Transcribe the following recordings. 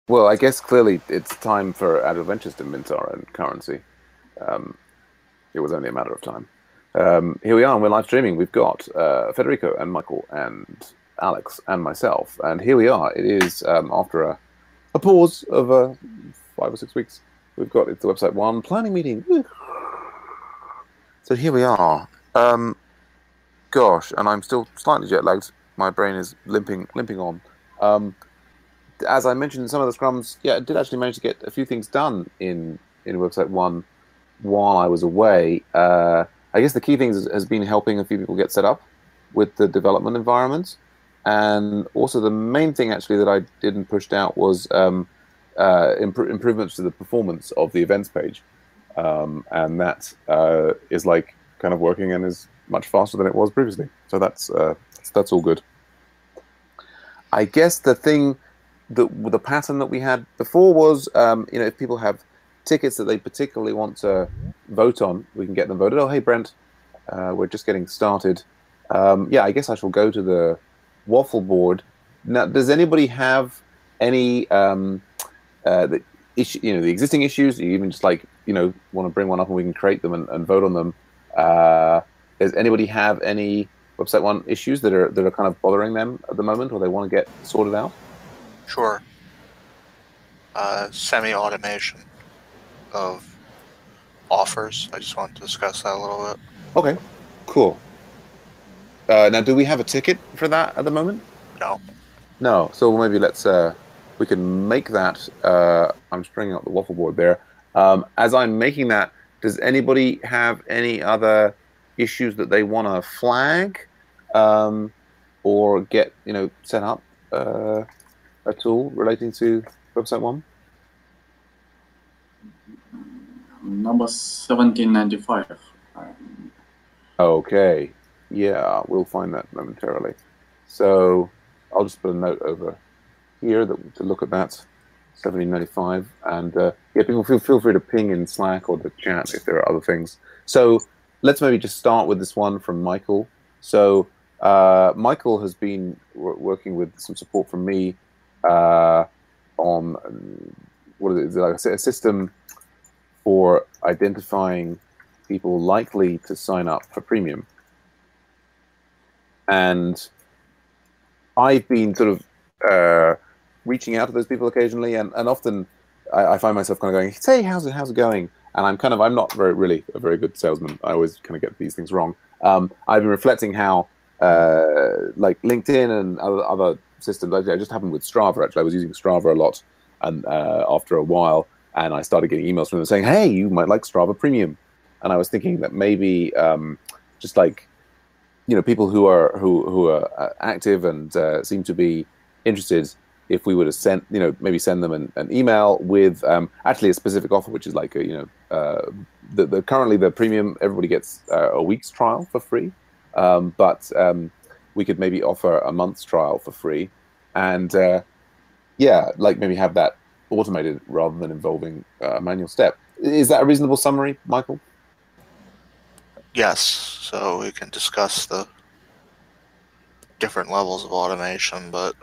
Well, I guess clearly it's time for Adventures to mint our own currency. Um, it was only a matter of time. Here we are, and we're live streaming. We've got Federico and Michael and Alex and myself, and here we are. It is after a pause of 5 or 6 weeks. We've got it's the website one planning meeting. So here we are. Gosh, and I'm still slightly jet lagged. My brain is limping on. As I mentioned in some of the scrums, yeah, I did actually manage to get a few things done in website one while I was away. I guess the key thing has been helping a few people get set up with the development environment, and also the main thing actually that I did and pushed out was improvements to the performance of the events page, and that is like kind of working and is much faster than it was previously. So that's all good. I guess the pattern that we had before was, if people have tickets that they particularly want to vote on, we can get them voted. Oh, hey, Brent, we're just getting started. Yeah, I guess I shall go to the waffle board. Now, does anybody have any the issue, the existing issues? You even just want to bring one up and we can create them and vote on them. Does anybody have any website one issues that are kind of bothering them at the moment, or they want to get sorted out? Sure. Semi-automation of offers. I just wanted to discuss that a little bit. Okay, cool. Now, do we have a ticket for that at the moment? No. No. So maybe we can make that. I'm just bringing up the waffle board there. As I'm making that, does anybody have any other issues that they want to flag or get set up at all relating to website one? Number 1795. Okay. Yeah, we'll find that momentarily. So I'll just put a note over here to look at that. 1795, and yeah, people feel free to ping in Slack or the chat if there are other things. So let's maybe just start with this one from Michael. So Michael has been working with some support from me on what is it, like a system for identifying people likely to sign up for premium. And I've been sort of reaching out to those people occasionally, and often I find myself kind of going, "Hey, how's it going?" And I'm not really a very good salesman. I always kind of get these things wrong. I've been reflecting how like LinkedIn and other systems. I just happened with Strava. Actually, I was using Strava a lot, and after a while, and I started getting emails from them saying, "Hey, you might like Strava Premium," and I was thinking that maybe just like people who are active and seem to be interested, if we would have sent maybe send them an email with actually a specific offer, which is like currently the premium, everybody gets a week's trial for free, but we could maybe offer a month's trial for free, and yeah, like maybe have that automated rather than involving a manual step. Is that a reasonable summary, Michael? Yes, so we can discuss the different levels of automation, but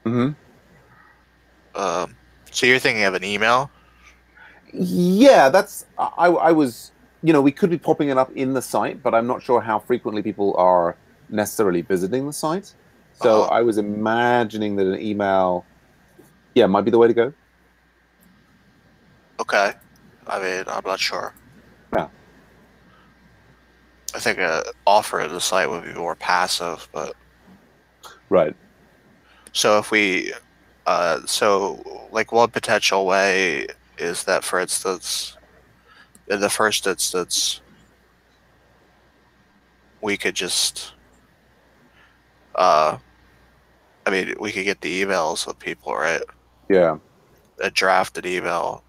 so you're thinking of an email? Yeah, that's I was we could be popping it up in the site, but I'm not sure how frequently people are necessarily visiting the site. So I was imagining that an email, might be the way to go. Okay. I mean, I'm not sure. Yeah. I think an offer at the site would be more passive, but... Right. So if we... like one potential way is that, for instance, in the first instance, we could just... I mean, we could get the emails of people, right? Yeah. A drafted email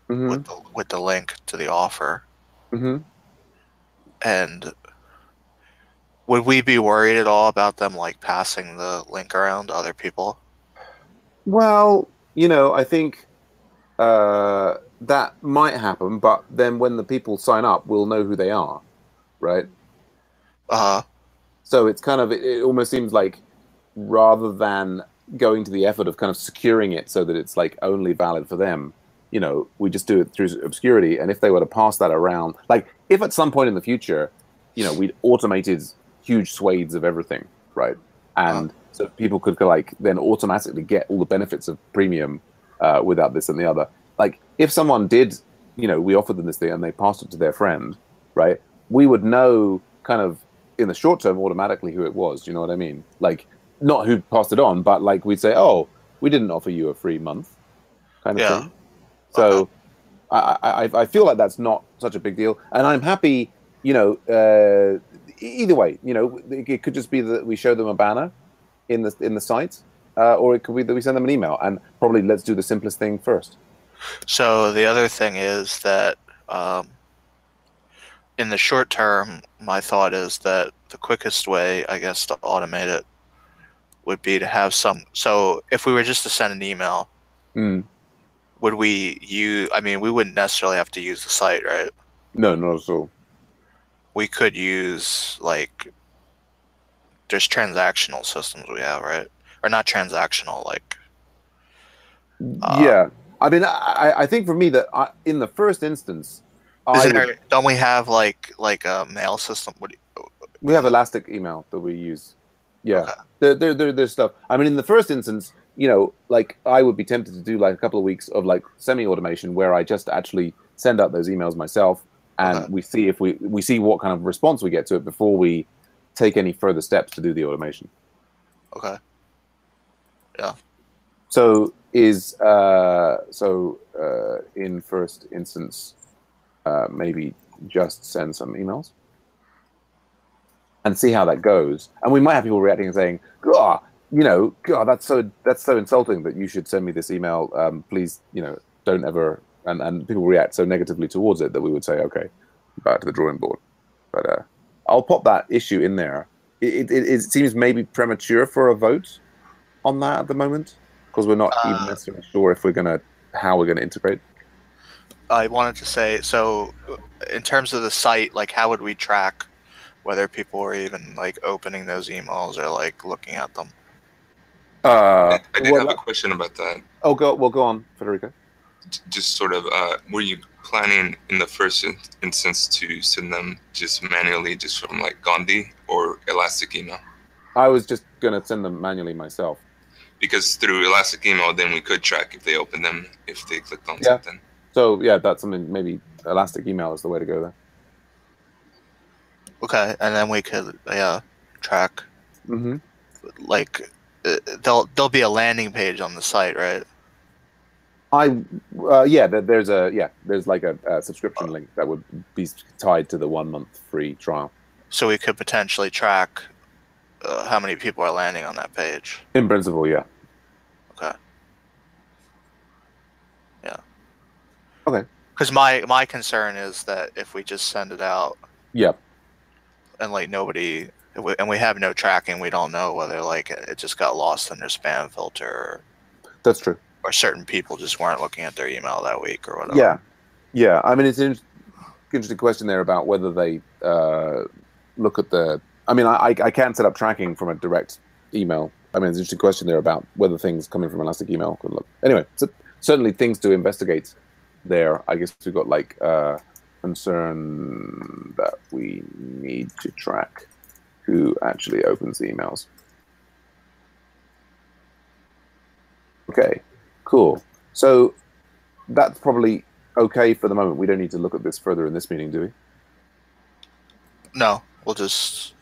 with the link to the offer. And would we be worried at all about them like passing the link around to other people? Well, I think that might happen, but then when the people sign up, we'll know who they are, right? Uh-huh. So it's kind of, it almost seems like rather than going to the effort of kind of securing it so that it's like only valid for them, we just do it through obscurity. And if they were to pass that around, like if at some point in the future, we'd automated huge swathes of everything, right? And so people could like then automatically get all the benefits of premium without this and the other. Like if someone did, we offered them this thing and they passed it to their friend, right? We would know kind of in the short term automatically who it was. Do you know what I mean? Like not who passed it on, but like we'd say, oh, we didn't offer you a free month kind of thing. So I feel like that's not such a big deal. And I'm happy, either way, it could just be that we show them a banner in the site, or it could be that we send them an email. And probably let's do the simplest thing first. So the other thing is that in the short term, my thought is that the quickest way, I guess, to automate it would be to have some. So if we were just to send an email, would we use? I mean, we wouldn't necessarily have to use the site, right? No, not at all. We could use like there's transactional systems we have, right? Or not transactional, like. Yeah, I mean, I think for me that in the first instance, don't we have like a mail system? We have Elastic Email that we use. Yeah, okay. There's stuff. I mean, in the first instance, like I would be tempted to do like a couple of weeks of like semi-automation where I just actually send out those emails myself, and we see if we see what kind of response we get to it before we take any further steps to do the automation. Okay. Yeah. So in first instance, maybe just send some emails and see how that goes. And we might have people reacting and saying, God, that's so insulting that you should send me this email. Please, don't ever. And people react so negatively towards it that we would say, okay, back to the drawing board. But I'll pop that issue in there. It seems maybe premature for a vote on that at the moment because we're not even necessarily sure if how we're gonna integrate. I wanted to say, so in terms of the site, like how would we track whether people were even like opening those emails or like looking at them? I did have a question about that. Oh, go on, Federico. Just sort of, were you planning in the first instance to send them just manually, just from like Gandhi or Elastic Email? I was just gonna send them manually myself. Because through Elastic Email, then we could track if they opened them, if they clicked on something. So yeah, that's something. Maybe Elastic Email is the way to go there. Okay, and then we could track. Mm-hmm. Like there'll be a landing page on the site, right? There's like a subscription link that would be tied to the 1 month free trial. So we could potentially track how many people are landing on that page. In principle, yeah. Okay. Yeah. Okay. Because my concern is that if we just send it out, and like nobody, and we have no tracking, we don't know whether like it just got lost in their spam filter. That's true. Or certain people just weren't looking at their email that week or whatever. Yeah. I mean, it's an interesting question there about whether they look at the. I mean, I can't set up tracking from a direct email. I mean, it's an interesting question there about whether things coming from Elastic Email could look. Anyway, so certainly things to investigate there. I guess we've got like concern that we need to track who actually opens the emails. Okay, cool. So that's probably okay for the moment. We don't need to look at this further in this meeting, do we? No, we'll just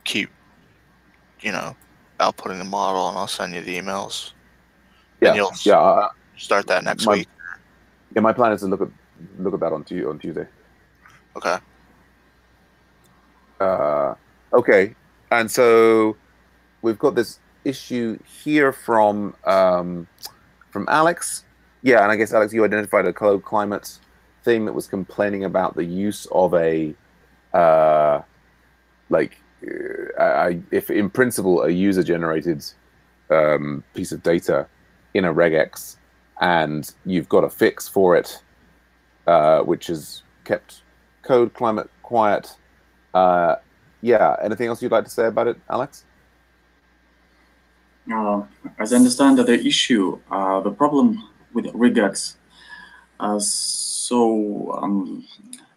keep, outputting the model, and I'll send you the emails. Yeah, and you'll start that next week. Yeah, my plan is to look at that on Tuesday. Okay. Okay, and so we've got this issue here from Alex. Yeah, and I guess Alex, you identified a climate thing that was complaining about the use of if in principle a user-generated piece of data in a regex, and you've got a fix for it, which has kept code climate quiet. Anything else you'd like to say about it, Alex? As I understand the issue, the problem with regex,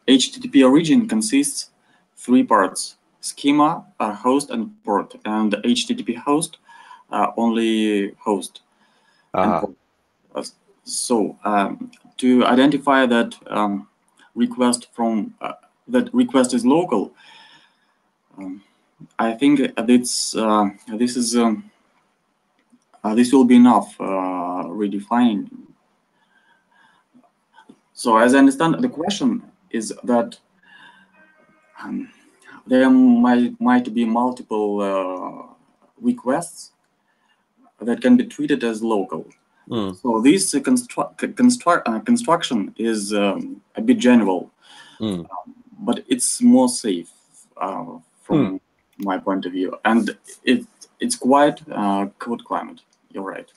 HTTP origin consists three parts: schema, host, and port. And the HTTP host only host. And port. To identify that request from that request is local, I think this will be enough redefining. So as I understand, the question is that there might be multiple requests that can be treated as local. So this construction is a bit general, but it's more safe from my point of view, and it's quite code climate. You're right.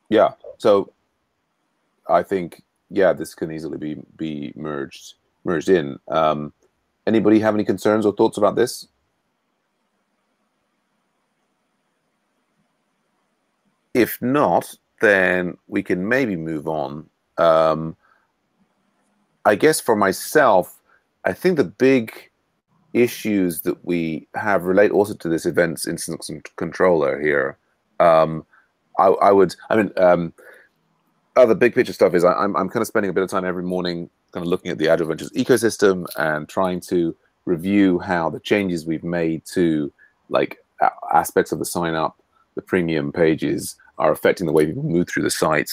Yeah. So I think this can easily be merged in. Anybody have any concerns or thoughts about this? If not, then we can maybe move on. I guess for myself, I think the big issues that we have relate also to this events instance controller here. Other big picture stuff is I'm kind of spending a bit of time every morning kind of looking at the Agile Ventures ecosystem and trying to review how the changes we've made to like aspects of the sign up, the premium pages are affecting the way people move through the site.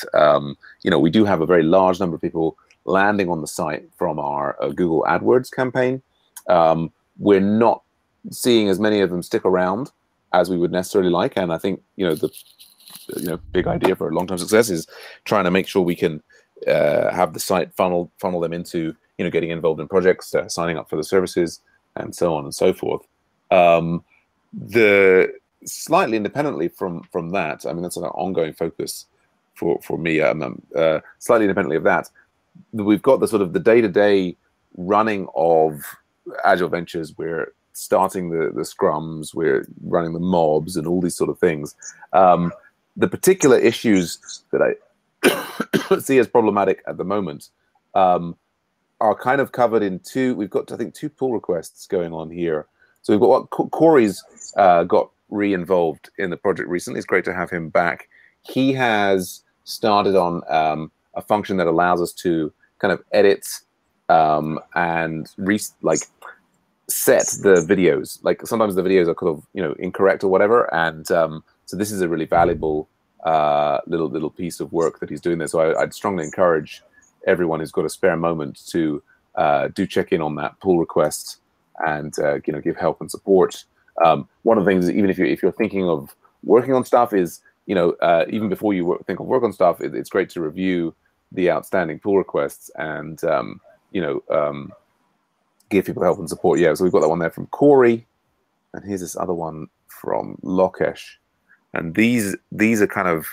We do have a very large number of people landing on the site from our Google AdWords campaign. We're not seeing as many of them stick around as we would necessarily like, and I think the big idea for long-term success is trying to make sure we can have the site funnel them into getting involved in projects, signing up for the services, and so on and so forth. The slightly independently from that, I mean that's an ongoing focus for me. Slightly independently of that, we've got the sort of the day-to-day running of Agile Ventures. We're starting the scrums, we're running the mobs, and all these sort of things. The particular issues that I see as problematic at the moment are kind of covered in two. We've got, I think, two pull requests going on here. So we've got what Corey's got re-involved in the project recently. It's great to have him back. He has started on a function that allows us to kind of edit and set the videos. Like sometimes the videos are kind of incorrect or whatever, and so this is a really valuable little piece of work that he's doing there. So I'd strongly encourage everyone who's got a spare moment to do check in on that pull request and give help and support. One of the things, even if you're thinking of working on stuff, is even before you think of work on stuff, it's great to review the outstanding pull requests and give people help and support. Yeah, so we've got that one there from Corey, and here's this other one from Lokesh. And these are kind of,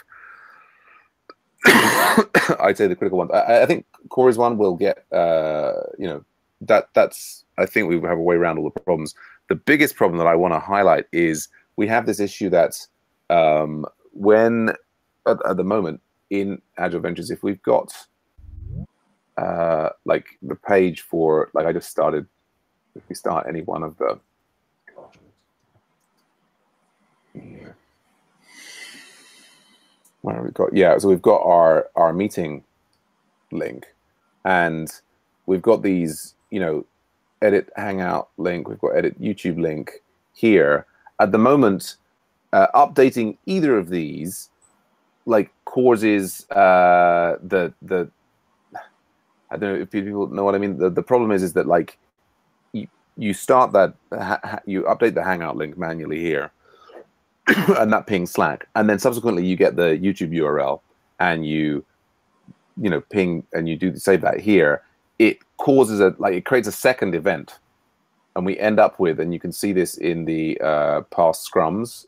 I'd say, the critical ones. I think Corey's one will get, that's, I think we have a way around all the problems. The biggest problem that I want to highlight is we have this issue that when, at the moment, in Agile Ventures, if we've got like the page for, like I just started, if we start any one of the, where have we got? Yeah, so we've got our meeting link, and we've got these, edit Hangout link, we've got edit YouTube link here. At the moment, updating either of these causes the I don't know if people know what I mean. The problem is that you start that you update the Hangout link manually here. And that pings Slack, and then subsequently you get the YouTube URL, and you ping and you save that here. It causes it creates a second event, and we end up with, and you can see this in the past scrums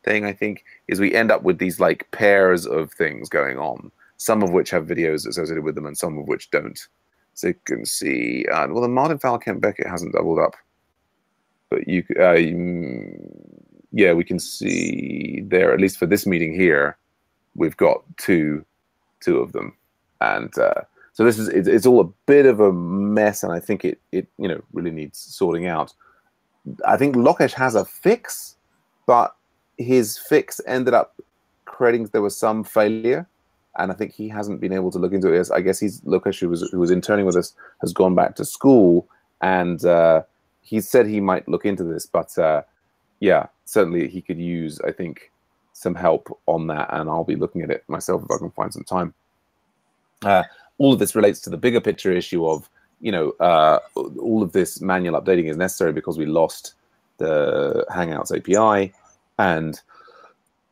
thing, I think, is we end up with these pairs of things going on, some of which have videos associated with them, and some of which don't. So you can see, well, the Martin Falkenbeck, it hasn't doubled up, but yeah, we can see there, at least for this meeting here, we've got two of them. And so it's all a bit of a mess, and I think it really needs sorting out. I think Lokesh has a fix, but his fix ended up creating, there was some failure, and I think he hasn't been able to look into it. I guess Lokesh, who was interning with us, has gone back to school, and he said he might look into this, but yeah, certainly he could use, I think, some help on that, and I'll be looking at it myself if I can find some time. All of this relates to the bigger picture issue of, all of this manual updating is necessary because we lost the Hangouts API, and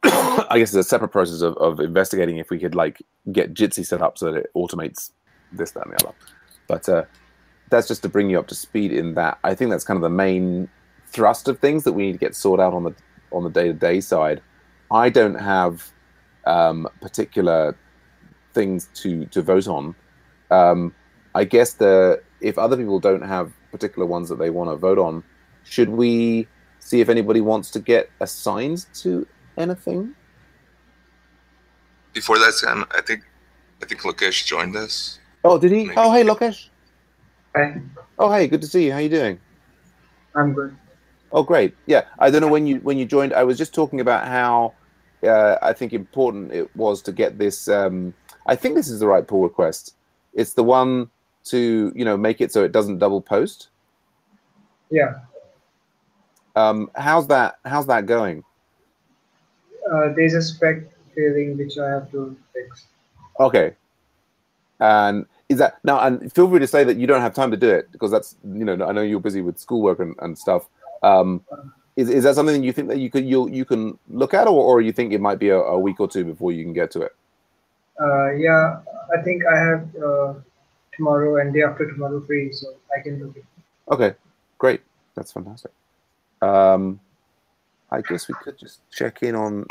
I guess there's a separate process of investigating if we could get Jitsi set up so that it automates this, that, and the other. But that's just to bring you up to speed in that. I think that's kind of the main thrust of things that we need to get sorted out on the day-to-day side. I don't have particular things to vote on. I guess if other people don't have particular ones that they want to vote on, should we see if anybody wants to get assigned to anything? Before that, Sam, I think Lokesh joined us. Oh, did he? Maybe. Oh, hey, Lokesh. Hi. Oh, hey, good to see you. How you doing? I'm good. Oh, great. Yeah, I don't know when you joined. I was just talking about how I think important it was to get this. I think this is the right pull request. It's the one to make it so it doesn't double post. Yeah. How's that going? There's a spec failing which I have to fix. Okay. And is that now? And feel free to say that you don't have time to do it because that's I know you're busy with schoolwork and stuff. Is that something you think that you can look at, or you think it might be a week or two before you can get to it? Yeah, I think I have tomorrow and day after tomorrow free, so I can look it. Okay, great. That's fantastic. I guess we could just check in on.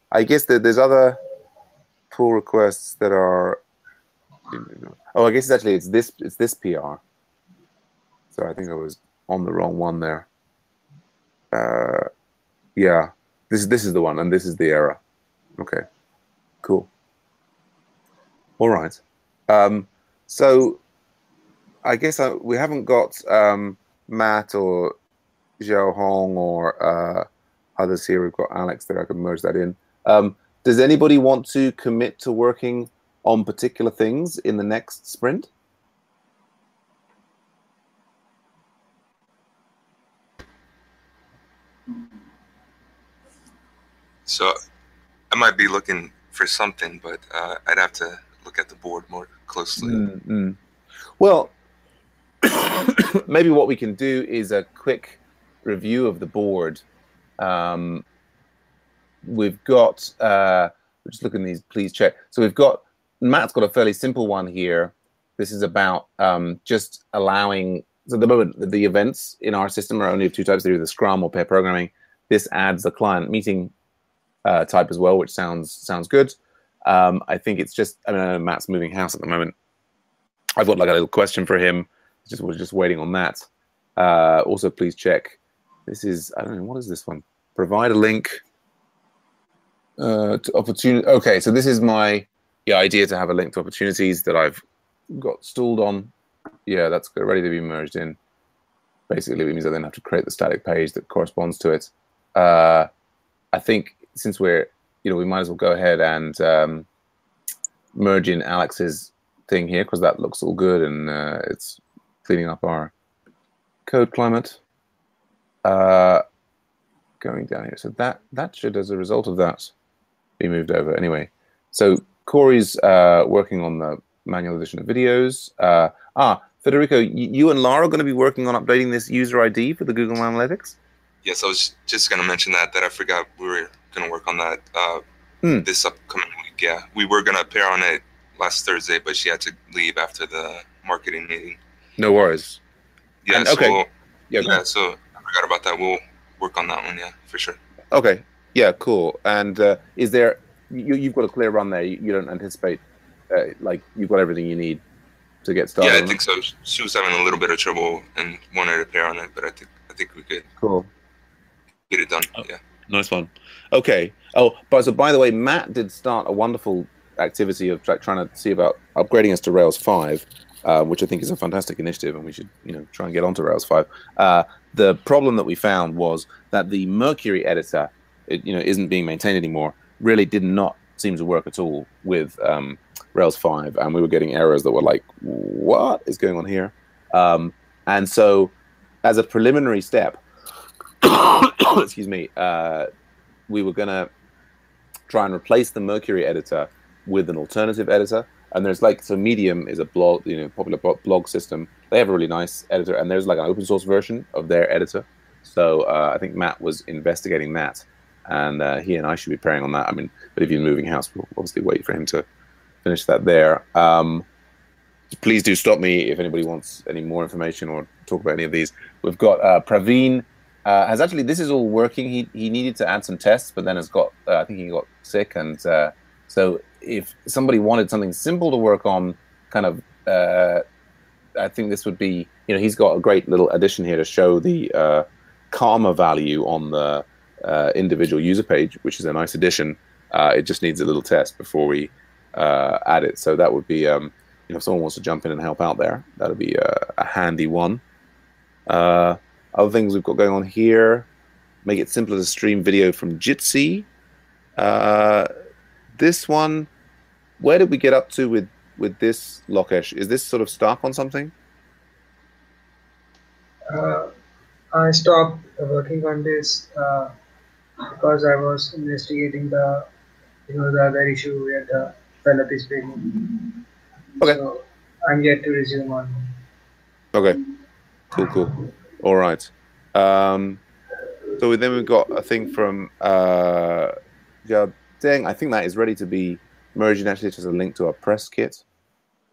I guess there's other pull requests that are. Oh, I guess it's this PR. So I think I was on the wrong one there. Yeah, this is the one, and this is the error. Okay, cool. All right. So I guess we haven't got Matt or Xiao Hong or others here. We've got Alex there. I can merge that in. Does anybody want to commit to working on particular things in the next sprint? So I might be looking for something, but I'd have to look at the board more closely. Mm-hmm. Well, maybe what we can do is a quick review of the board. We've got, just look at these, please check. So we've got, Matt's got a fairly simple one here. This is about just allowing, so at the moment, the events in our system are only of two types. They're either Scrum or pair programming. This adds the client meeting type as well, which sounds good. I think it's just, I know Matt's moving house at the moment. I've got a little question for him. We're just waiting on that. Also, please check. This is, I don't know, what is this one? Provide a link to opportunity. Okay, so this is my idea to have a link to opportunities that I've got stalled on. Yeah, that's good, ready to be merged in. Basically, it means I then have to create the static page that corresponds to it. I think since we're, we might as well go ahead and merge in Alex's thing here because that looks all good and it's cleaning up our code climate. Going down here, so that should, as a result of that, be moved over. Anyway, so Corey's working on the manual edition of videos. Federico, you and Lara are going to be working on updating this user ID for the Google Analytics? Yes, I was just going to mention that I forgot we were going to work on that this upcoming week. Yeah, we were going to pair on it last Thursday, but she had to leave after the marketing meeting. No worries. Yeah, and, so okay. So I forgot about that. We'll work on that one, yeah, for sure. Okay, yeah, cool. And is there, you've got a clear run there. You don't anticipate, you've got everything you need to get started? Yeah, I think so. She was having a little bit of trouble and wanted to pair on it, but I think we could. Cool. get it done. Oh, yeah. Nice one. Okay. Oh, but so by the way, Matt did start a wonderful activity of trying to see about upgrading us to Rails 5, which I think is a fantastic initiative, and we should try and get onto Rails 5. The problem that we found was that the Mercury editor, isn't being maintained anymore. Really did not seem to work at all with Rails 5, and we were getting errors that were like, what is going on here? And so, as a preliminary step, excuse me, we were going to try and replace the Mercury editor with an alternative editor. And there's so Medium is a blog, popular blog system. They have a really nice editor, and there's like an open source version of their editor. So I think Matt was investigating that, and he and I should be pairing on that. I mean, but if you're moving house, we'll obviously wait for him to finish that there. Please do stop me if anybody wants any more information or talk about any of these. We've got Praveen has actually, this is all working. He needed to add some tests, but then has got, I think he got sick. And so if somebody wanted something simple to work on, kind of, I think this would be, he's got a great little addition here to show the karma value on the individual user page, which is a nice addition. It just needs a little test before we add it. So that would be, if someone wants to jump in and help out there, that would be a handy one. Other things we've got going on here, make it simpler to stream video from Jitsi. This one, where did we get up to with this, Lokesh? Is this sort of stuck on something? I stopped working on this because I was investigating the other issue where the develop is failing. Okay. So I'm yet to resume on. Okay. Cool. All right. So then we've got a thing from Deng. I think that is ready to be merged in. Actually, it's just a link to our press kit.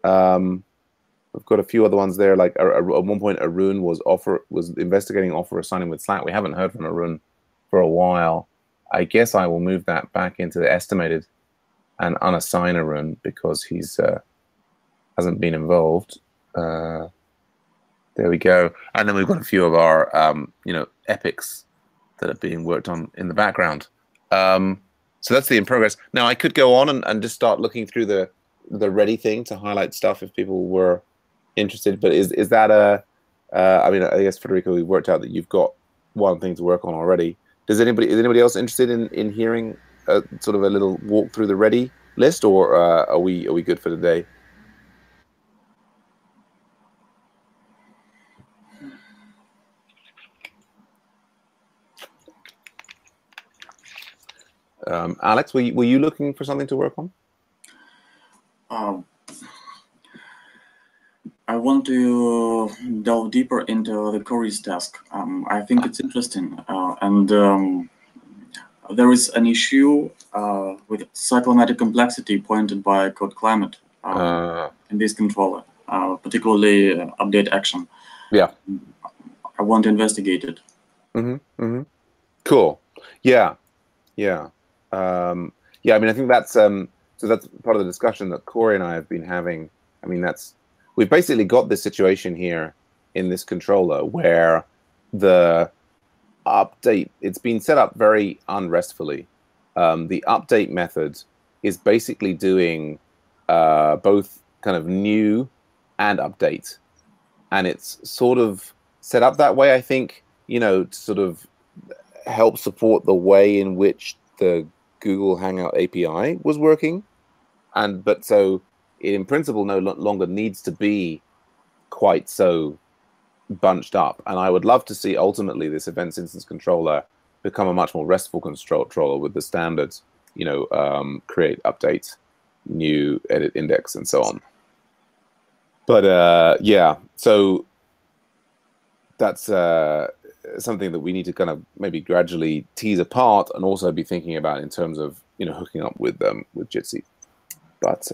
We've got a few other ones there. Like at one point, Arun was investigating offer assigning with Slack. We haven't heard from Arun for a while. I guess I will move that back into the estimated and unassign Arun because he's hasn't been involved. There we go. And then we've got a few of our epics that are being worked on in the background. So that's the in progress. Now I could go on and just start looking through the ready thing to highlight stuff if people were interested. But is that I mean, I guess Federico, we worked out that you've got one thing to work on already. Is anybody else interested in hearing sort of a little walk through the ready list, or are we good for today? Alex, were you looking for something to work on? I want to delve deeper into the queries task. I think it's interesting, and there is an issue with cyclomatic complexity pointed by Code Climate in this controller, particularly update action. Yeah, I want to investigate it. Cool. Yeah. I mean, I think that's so that's part of the discussion that Corey and I have been having. I mean, we've basically got this situation here in this controller where the update, it's been set up very unrestfully. The update method is basically doing both kind of new and update. And it's sort of set up that way, I think, to sort of help support the way in which the Google Hangout API was working. But so it in principle no longer needs to be quite so bunched up. And I would love to see ultimately this events instance controller become a much more restful controller with the standards, create, update, new, edit, index, and so on. But yeah, so that's something that we need to kind of maybe gradually tease apart and also be thinking about in terms of hooking up with Jitsi. But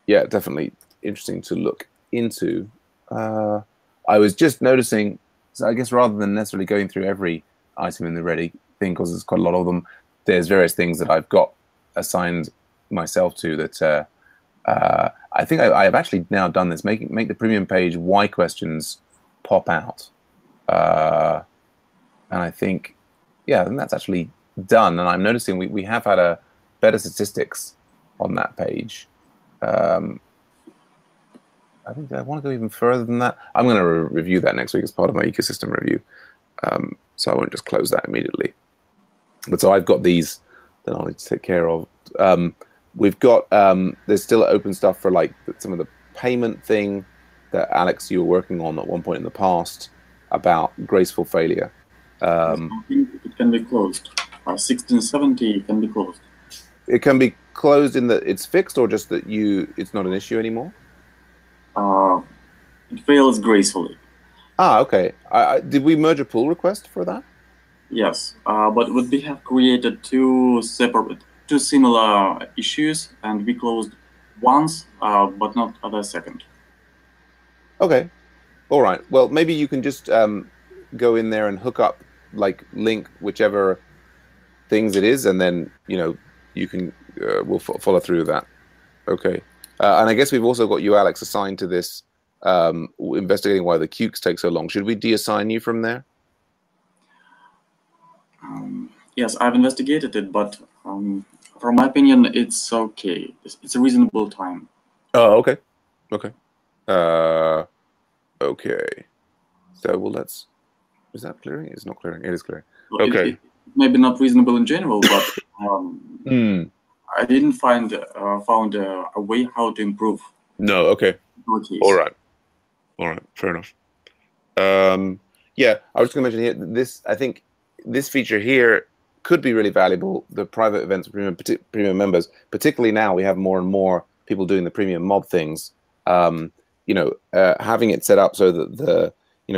yeah, definitely interesting to look into. I was just noticing, so I guess rather than necessarily going through every item in the ready thing, because there's quite a lot of them, there's various things that I've got assigned myself to that I think I have actually now done this, make the premium page why questions pop out. And I think yeah, I think that's actually done. And I'm noticing we have had a better statistics on that page. I think I want to go even further than that. I'm going to review that next week as part of my ecosystem review. So I won't just close that immediately. But so I've got these that I need to take care of. We've got, there's still open stuff for like some of the payment thing that Alex, you were working on at one point in the past about graceful failure. I think it can be closed. 1670 can be closed. It can be closed in that it's fixed, or just that it's not an issue anymore? It fails gracefully. Okay. Did we merge a pull request for that? Yes, but we have created two similar issues, and we closed once, but not the second. Okay. All right. Well, maybe you can just go in there and hook up, like link whichever things it is, and then you can we'll follow through that. Okay. And I guess we've also got you, Alex, assigned to this investigating why the queues take so long. Should we deassign you from there? Yes, I've investigated it, but from my opinion, it's okay. It's a reasonable time. Oh, okay. Okay. Okay. So, well, is that clearing? It's not clearing. It is clearing. Okay. It maybe not reasonable in general, but I didn't found a way how to improve. No. Okay. All right. Fair enough. Yeah, I was going to mention here, I think this feature here could be really valuable. The private events for premium members, particularly now we have more and more people doing the premium mob things. Having it set up so that the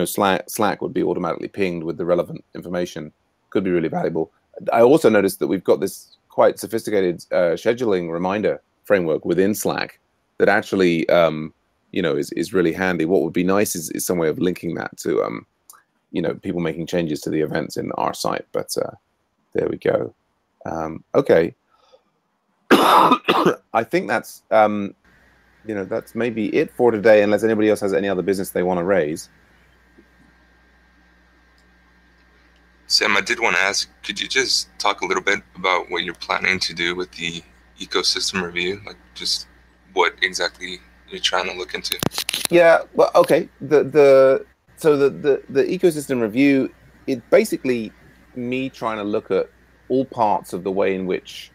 Slack would be automatically pinged with the relevant information could be really valuable. I also noticed that we've got this quite sophisticated scheduling reminder framework within Slack that actually is really handy. What would be nice is some way of linking that to people making changes to the events in our site. But there we go. Okay. I think that's that's maybe it for today, unless anybody else has any other business they want to raise. Sam, I did want to ask, could you just talk a little bit about what you're planning to do with the ecosystem review? Like just what exactly you're trying to look into? Yeah, well, okay. The ecosystem review, it's basically me trying to look at all parts of the way in which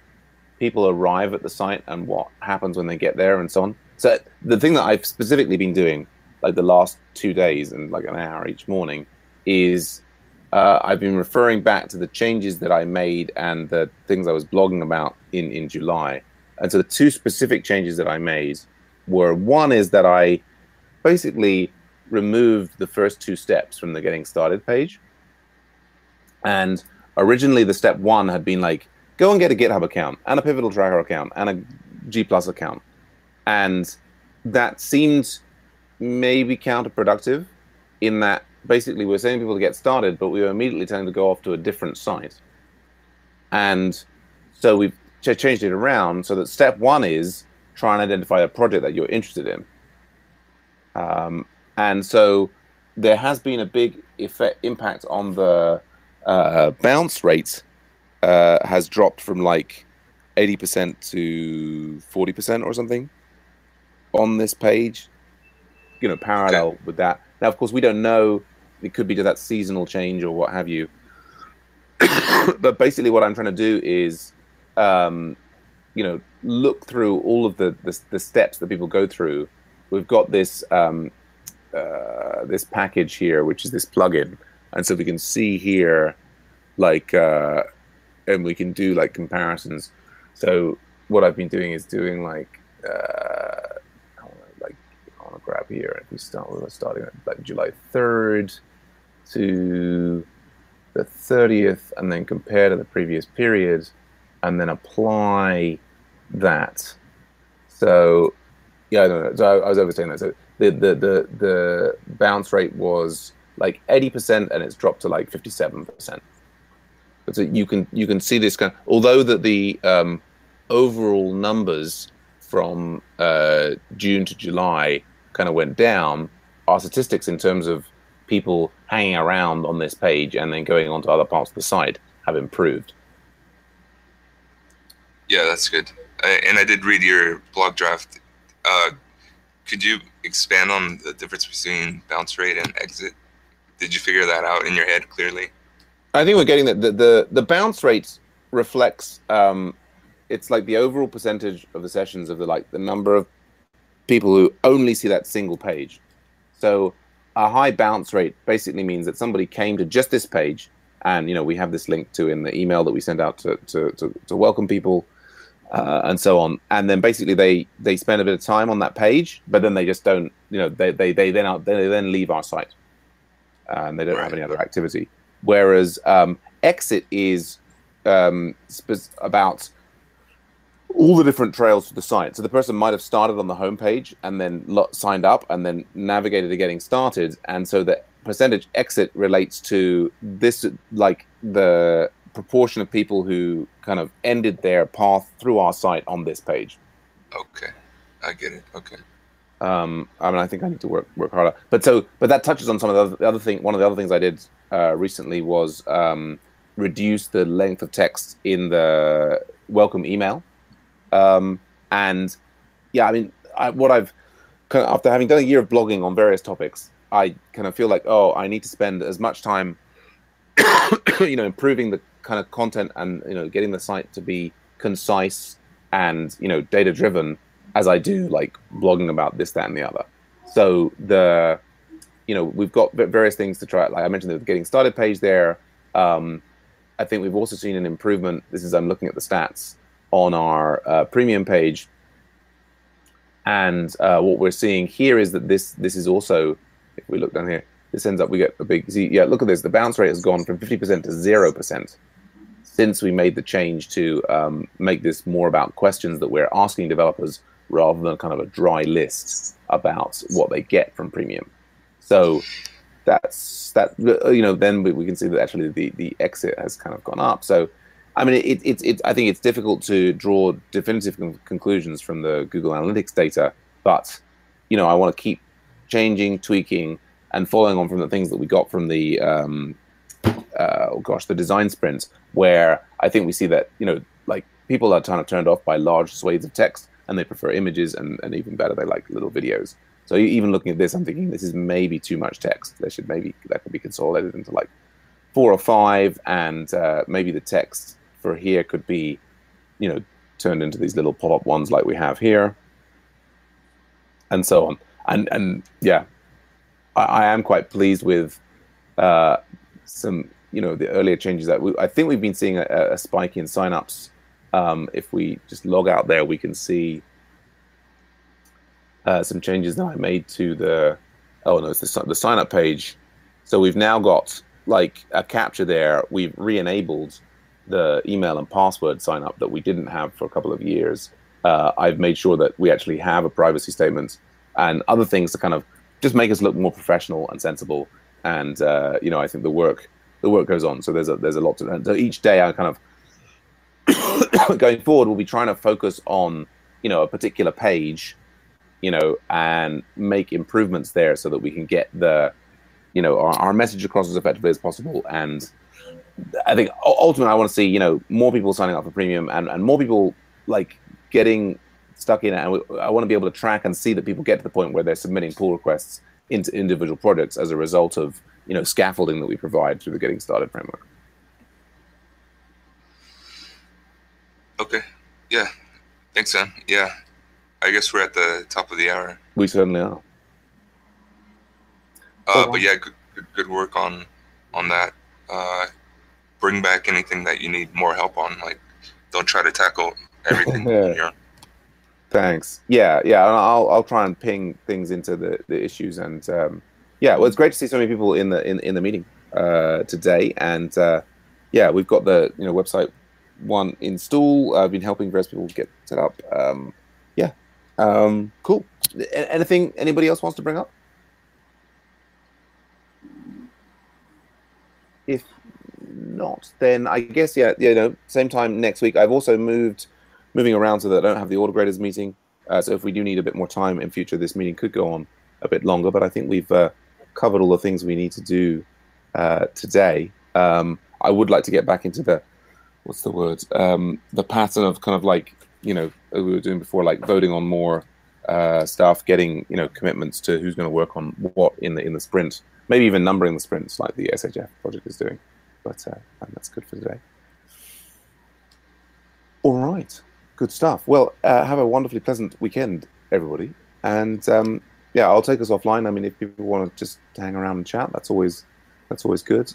people arrive at the site and what happens when they get there and so on. So the thing that I've specifically been doing like the last 2 days and like an hour each morning is I've been referring back to the changes that I made and the things I was blogging about in July. And so the two specific changes that I made were, one is that I basically removed the first 2 steps from the getting started page. And originally the step 1 had been like, go and get a GitHub account and a Pivotal Tracker account and a G+ account. And that seemed maybe counterproductive in that basically we're saying people to get started, but we were immediately telling them to go off to a different site. And so we've changed it around so that step 1 is try and identify a project that you're interested in. And so there has been a big impact on the bounce rate. Has dropped from like 80% to 40% or something on this page, parallel with that. Now, of course, we don't know. It could be that seasonal change or what have you. But basically what I'm trying to do is, look through all of the steps that people go through. We've got this this package here, which is this plugin. And so we can see here, like, and we can do like comparisons. So what I've been doing is doing like, I want to grab here. If we starting at like July 3rd to the 30th, and then compare to the previous period, and then apply that. So yeah, no. So I was overstating that. So the bounce rate was like 80%, and it's dropped to like 57%. So you can see this kind of, although that the overall numbers from June to July kind of went down, our statistics in terms of people hanging around on this page and then going on to other parts of the site have improved. Yeah, that's good. And I did read your blog draft. Could you expand on the difference between bounce rate and exit? Did you figure that out in your head clearly? I think we're getting that the bounce rate reflects it's like the overall percentage of the sessions of the number of people who only see that single page. So a high bounce rate basically means that somebody came to just this page, and we have this link to in the email that we send out to welcome people. And so on, and then basically they spend a bit of time on that page, but then they just don't, they then leave our site, and they don't have any other activity. Whereas exit is about all the different trails to the site. So the person might have started on the home page and then signed up and then navigated to getting started, and so the percentage exit relates to this, like the proportion of people who kind of ended their path through our site on this page. Okay, I get it. Okay. I think I need to work harder. But that touches on some of the other thing. One of the other things I did recently was reduce the length of text in the welcome email. And yeah, what I've kind of, after having done a year of blogging on various topics, I kind of feel like, I need to spend as much time, improving the kind of content and getting the site to be concise and data driven as I do like blogging about this, that, and the other. So we've got various things to try. Like I mentioned, the getting started page there. I think we've also seen an improvement. I'm looking at the stats on our premium page, and what we're seeing here is that this is also, if we look down here, this ends up, we get a big, look at this, the bounce rate has gone from 50% to 0% since we made the change to make this more about questions that we're asking developers rather than kind of a dry list about what they get from premium. So that's that. Then we can see that actually the exit has kind of gone up. So I mean, I think it's difficult to draw definitive conclusions from the Google Analytics data, but I want to keep changing, tweaking, and following on from the things that we got from the the design sprint, where I think we see that like people are kind of turned off by large swathes of text, and they prefer images, and even better, they like little videos. So even looking at this, I'm thinking this is maybe too much text. That could be consolidated into like 4 or 5, and maybe the text for here could be, turned into these little pop-up ones like we have here, and so on. And yeah, I am quite pleased with some, the earlier changes that I think we've been seeing a spike in signups. If we just log out there, we can see some changes that I made to it's the sign up page. So we've now got like a capture there. We've re-enabled the email and password sign up that we didn't have for a couple of years. I've made sure that we actually have a privacy statement and other things to kind of just make us look more professional and sensible. And I think the work goes on. So there's a lot to learn. So each day I kind of going forward, we'll be trying to focus on a particular page, and make improvements there so that we can get the our message across as effectively as possible. And I think ultimately I want to see more people signing up for premium and more people like getting stuck in it. And I want to be able to track and see that people get to the point where they're submitting pull requests into individual projects as a result of scaffolding that we provide through the Getting Started framework. Okay. Yeah. Thanks, Sam. Yeah. I guess we're at the top of the hour. We certainly are. But yeah, good work on that. Bring back anything that you need more help on. Like, don't try to tackle everything. Thanks. Yeah. I'll try and ping things into the issues, and well, it's great to see so many people in the meeting today. And we've got the website one install. I've been helping various people get set up. Cool. Anything anybody else wants to bring up? If not, then I guess same time next week. I've also moving around so that I don't have the auto graders meeting. So if we do need a bit more time in future, this meeting could go on a bit longer. But I think we've covered all the things we need to do today. I would like to get back into the, what's the word, the pattern of kind of like, you know, we were doing before, like voting on more stuff, getting, you know, commitments to who's going to work on what in the sprint, maybe even numbering the sprints like the SHF project is doing. But that's good for today. All right, good stuff. Well, have a wonderfully pleasant weekend, everybody. And yeah, I'll take us offline. I mean, if people want to just hang around and chat, that's always good.